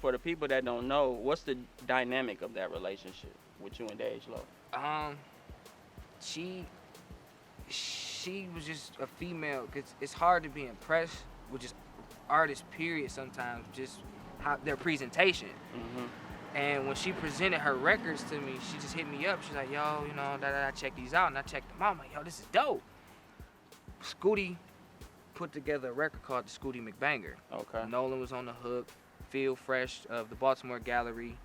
for the people that don't know, what's the dynamic of that relationship with you and Dej Loaf? She she was just a female. Cause it's hard to be impressed with just artists. Period. Sometimes just how their presentation. And when she presented her records to me, she just hit me up. She's like, yo, you know, check these out. And I checked them out. I'm like, yo, this is dope. Scooty put together a record called the Scooty McBanger. Okay. Nolan was on the hook. Feel Fresh of the Baltimore Gallery.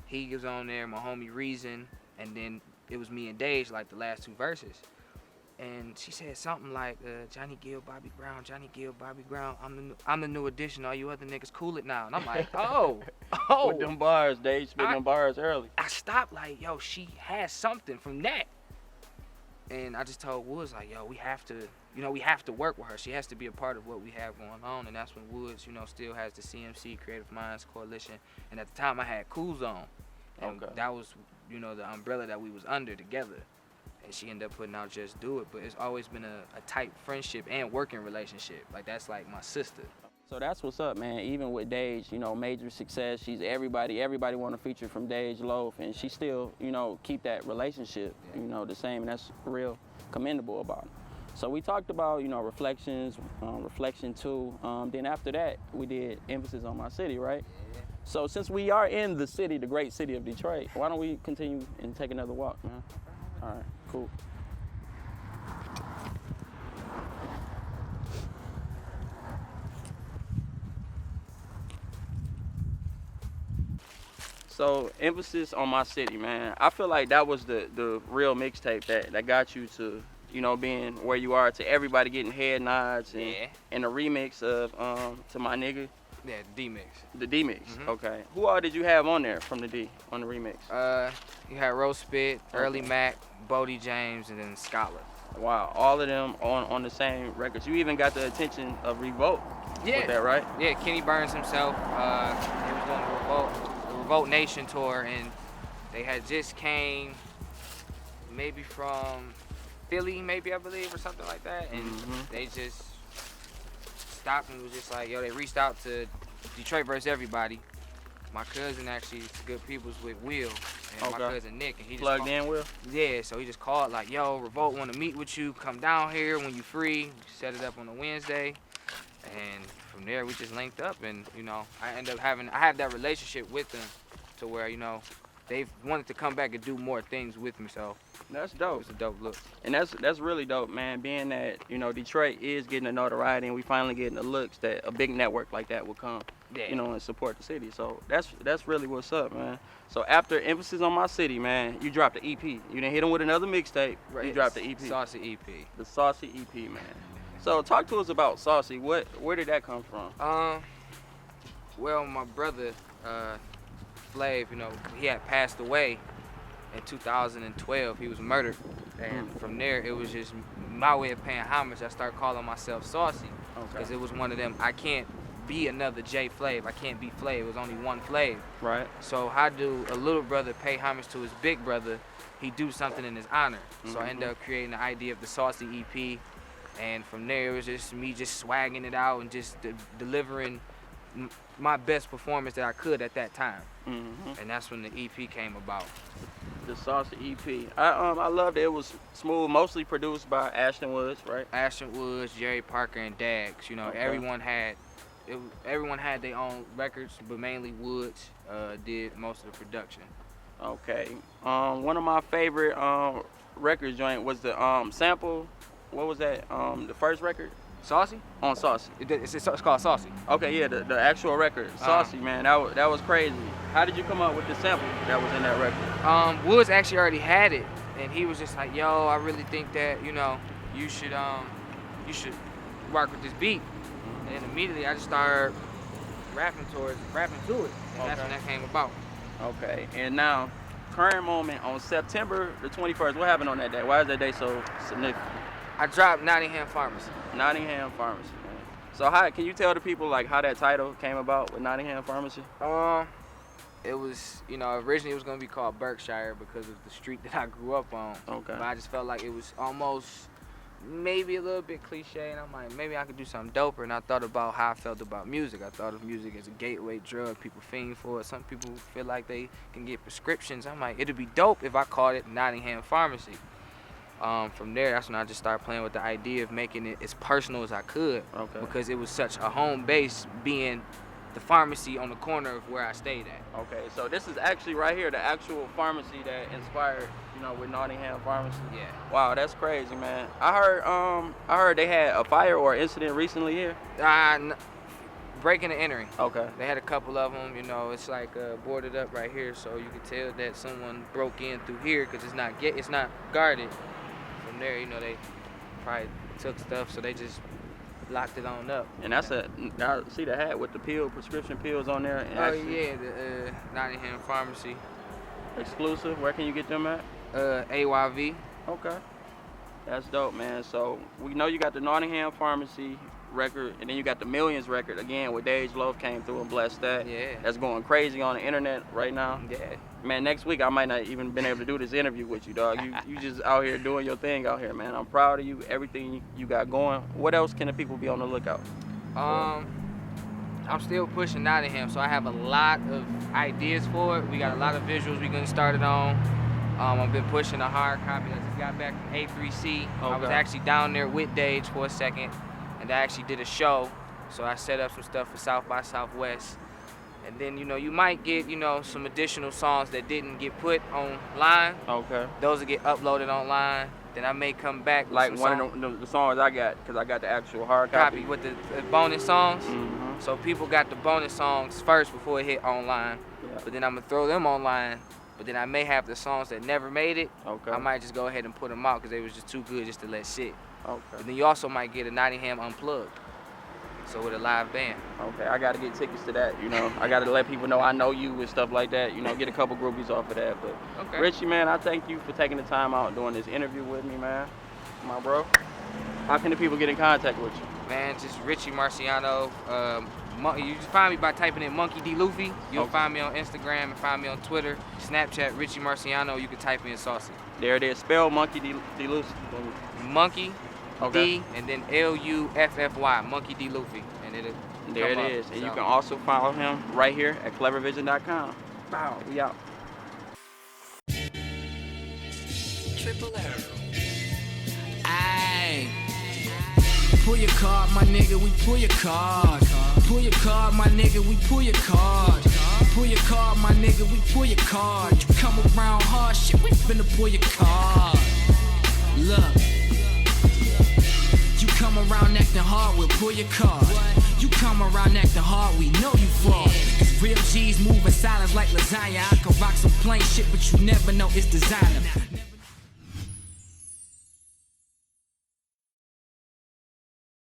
He was on there, my homie Reason. And then it was me and Dej, like the last two verses. And she said something like, Johnny Gill, Bobby Brown, Johnny Gill, Bobby Brown, I'm the new addition, all you other niggas cool it now. And I'm like, oh. With them bars, Dej spit them bars early. I stopped like, yo, she has something from that. And I just told Woods, like, yo, we have to work with her. She has to be a part of what we have going on. And that's when Woods, still has the CMC, Creative Minds Coalition. And at the time I had Cool Zone. And that was, the umbrella that we was under together. And she ended up putting out Just Do It. But it's always been a tight friendship and working relationship. Like, that's like my sister. So that's what's up, man. Even with Dej, major success. She's everybody want to feature from Dej Loaf, and she still, keep that relationship, the same, and that's real commendable about it. So we talked about, reflections, reflection 2. Then after that, we did emphasis on my city, right? Yeah. So since we are in the city, the great city of Detroit, why don't we continue and take another walk, man? All right, cool. So emphasis on my city, man. I feel like that was the real mixtape that got you to, being where you are, to everybody getting head nods and the remix of to my nigga. Yeah, the D-Mix. The D-Mix, okay. Who all did you have on there from the D, on the remix? You had Rose Spit, Early Mac, Bodie James, and then Scholar. Wow, all of them on the same records. You even got the attention of Revolt with that, right? Yeah, Kenny Burns himself, he was doing the Revolt Nation tour, and they had just came maybe from Philly, maybe I believe, or something like that, and they just stopped and was just like, yo, they reached out to Detroit versus everybody. My cousin actually, good peoples with Will, and my cousin Nick, and he just plugged in Will? Yeah, so he just called like, yo, Revolt want to meet with you, come down here when you free. We set it up on a Wednesday, and from there we just linked up, and I have that relationship with them to where they've wanted to come back and do more things with me, so that's dope. It's a dope look. And that's really dope, man, being that, Detroit is getting the notoriety and we finally getting the looks that a big network like that will come, and support the city. So that's really what's up, man. So after emphasis on my city, man, you dropped the EP. You didn't hit them with another mixtape. Right. You dropped the EP. Saucy EP. The Saucy EP, man. So talk to us about Saucy. Where did that come from? Well, my brother, Flav, he had passed away in 2012. He was murdered, and from there it was just my way of paying homage. I started calling myself Saucy because it was one of them. I can't be another J Flav. I can't be Flav. It was only one Flav. Right. So how do a little brother pay homage to his big brother? He do something in his honor. So I ended up creating the idea of the Saucy EP, and from there it was just me just swagging it out and just delivering my best performance that I could at that time. And that's when the EP came about. The Saucy EP. I loved it. It was smooth, mostly produced by Ashton Woods, right? Ashton Woods, Jerry Parker, and Dags. Everyone had their own records, but mainly Woods did most of the production. Okay. One of my favorite record joint was the sample. What was that? The first record? Saucy? On Saucy. It's called Saucy. Okay, yeah, the actual record. Saucy, man, that was crazy. How did you come up with the sample that was in that record? Woods actually already had it, and he was just like, yo, I really think that, you should rock with this beat. And then immediately I just started rapping to it, and that's when that came about. Okay, and now, current moment on September the 21st, what happened on that day? Why is that day so significant? I dropped Nottingham Pharmacy. Nottingham Pharmacy, man. So can you tell the people how that title came about with Nottingham Pharmacy? It was, originally it was gonna be called Berkshire because of the street that I grew up on. Okay. But I just felt like it was almost maybe a little bit cliche, and I'm like, maybe I could do something doper. And I thought about how I felt about music. I thought of music as a gateway drug. People fiend for it. Some people feel like they can get prescriptions. I'm like, it'd be dope if I called it Nottingham Pharmacy. From there, that's when I just started playing with the idea of making it as personal as I could. Okay. Because it was such a home base being the pharmacy on the corner of where I stayed at. Okay, so this is actually right here, the actual pharmacy that inspired, with Nottingham Pharmacy. Yeah. Wow, that's crazy, man. I heard they had a fire or incident recently here. Breaking and entering. Okay. They had a couple of them, it's like boarded up right here, so you could tell that someone broke in through here because it's not guarded. From there, they probably took stuff, so they just locked it on up. And that's I see the hat with the prescription pills on there. And yeah, the Nottingham Pharmacy. Exclusive. Where can you get them at? AYV. Okay. That's dope, man. So we know you got the Nottingham Pharmacy record, and then you got the Millions record again, where Dej Loaf came through and blessed that. Yeah. That's going crazy on the internet right now. Yeah. Man, next week I might not even been able to do this interview with you, dog. You just out here doing your thing out here, man. I'm proud of you, everything you got going. What else can the people be on the lookout? I'm still pushing Nottingham, so I have a lot of ideas for it. We got a lot of visuals we're gonna start it on. I've been pushing a hard copy. I just got back from A3C. Okay. I was actually down there with Dej for a second, and I actually did a show. So I set up some stuff for South by Southwest. And then, you might get, some additional songs that didn't get put online. Okay. Those will get uploaded online. Then I may come back with like one songs. of the songs I got, because I got the actual hard copy. With the bonus songs. Mm-hmm. So people got the bonus songs first before it hit online. Yeah. But then I'm gonna throw them online. But then I may have the songs that never made it. Okay. I might just go ahead and put them out because they was just too good just to let sit. Okay. But then you also might get a Nottingham Unplugged. So with a live band. Okay, I gotta get tickets to that, I gotta let people know I know you and stuff like that, get a couple groupies off of that. But Okay. Richy, man, I thank you for taking the time out and doing this interview with me, man. My bro. How can the people get in contact with you? Man, just Richy Marciano. You just find me by typing in Monkey D. Luffy. You'll Okay. find me on Instagram and find me on Twitter, Snapchat, Richy Marciano. You can type in Saucy. There it is. Spell Monkey D. Lucy. Monkey, Okay. D, and then Luffy, Monkey D. Luffy. And it'll There it come up. is. And you So- can also follow him right here at clevervision.com. Wow, we out. Triple Arrow. Ayy. Pull your card, my nigga, we pull your card. Pull your card, my nigga, we pull your card. Pull your card, my nigga, we pull your card. You come around hard, shit, we finna pull your card. Look. You come around acting hard, we'll pull your card. You come around acting hard, we know you fraud. Cause real G's move in silence like lasagna. I can rock some plain shit, but you never know it's designer.